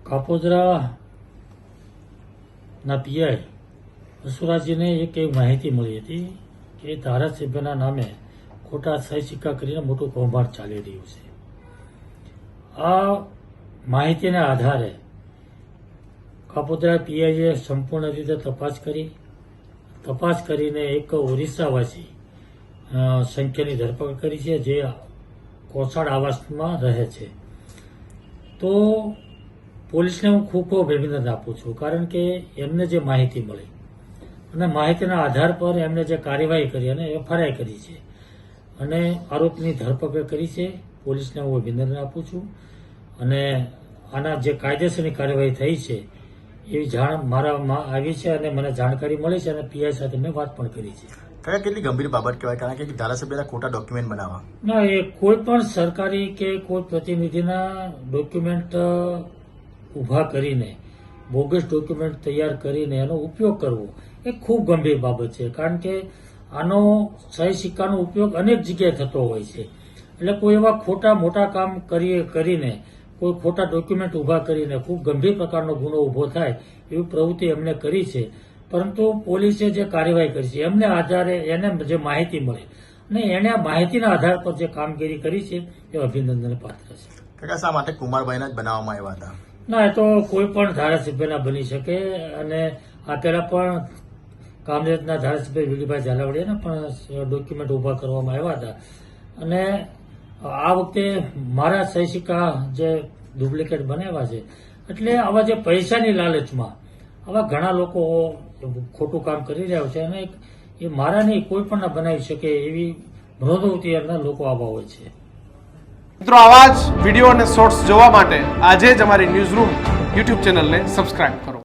કાપોદરાના PI વસુરાજીને એક એવી માહિતી મળી હતી કે ધારાસભ્યના નામે ખોટા સહી સિક્કા કરીને મોટું કૌભાંડ ચાલી રહ્યું છે. આ માહિતીના આધારે કાપોદરા પીઆઈએ સંપૂર્ણ રીતે તપાસ કરીને એક ઓરિસ્સાવાસી સંખ્યાની ધરપકડ કરી છે, જે કોસાડ આવાસમાં રહે છે. તો પોલીસને હું ખૂબ અભિનંદન આપું છું, કારણ કે એમને જે માહિતી મળી અને માહિતીના આધાર પર એમને જે કાર્યવાહી કરી અને એફઆરઆઈ કરી છે અને આરોપની ધરપકડ કરી છે. પોલીસને હું અભિનંદન આપું છું અને આના જે કાયદેસરની કાર્યવાહી થઈ છે એવી જાણ મારામાં આવી છે અને મને જાણકારી મળી છે અને પીઆઈ સાથે મેં વાત પણ કરી છે. કયા કેટલી ગંભીર બાબત કહેવાય, કારણ કે ધારાસભ્યના ખોટા ડોક્યુમેન્ટ બનાવવા ના, એ કોઈ પણ સરકારી કે કોઈ પ્રતિનિધિના ડોક્યુમેન્ટ ઊભા કરીને, બોગસ ડોક્યુમેન્ટ તૈયાર કરીને એનો ઉપયોગ કરવો એ ખૂબ ગંભીર બાબત છે. કારણ કે આનો સહી સિક્કાનો ઉપયોગ અનેક જગ્યાએ થતો હોય છે. એટલે કોઈ એવા ખોટા મોટા કામ કરીને કોઈ ખોટા ડોક્યુમેન્ટ ઊભા કરીને ખૂબ ગંભીર પ્રકારનો ગુનો ઊભો થાય એવી પ્રવૃત્તિ એમને કરી છે. પરંતુ પોલીસે જે કાર્યવાહી કરી છે એમને આધારે એને જે માહિતી મળી અને એને આ માહિતીના આધાર પર જે કામગીરી કરી છે એ અભિનંદન પાત્ર છે. કાકા શા માટે કુમારભાઈના જ બનાવવામાં આવ્યા હતા? ના, એ તો કોઈ પણ ધારાસભ્યના બની શકે અને આ પહેલા પણ કામરેજના ધારાસભ્ય વિલીભાઈ ઝાલાવાડિયાના પણ ડોક્યુમેન્ટ ઊભા કરવામાં આવ્યા હતા અને આ વખતે મારા સહી સિક્કા જે ડુપ્લિકેટ બનાવ્યા છે. એટલે આવા જે પૈસાની લાલચમાં આવા ઘણા લોકો ખોટું કામ કરી રહ્યા છે અને એ મારા નહીં કોઈ પણ ના બનાવી શકે એવી પ્રવૃત્તિના લોકો આવા હોય છે. મિત્રો, આવા જ વિડીયો અને શોર્ટ્સ જોવા માટે આજે જ અમારી ન્યૂઝ રૂમ યુટ્યુબ ચેનલને સબસ્ક્રાઇબ કરો.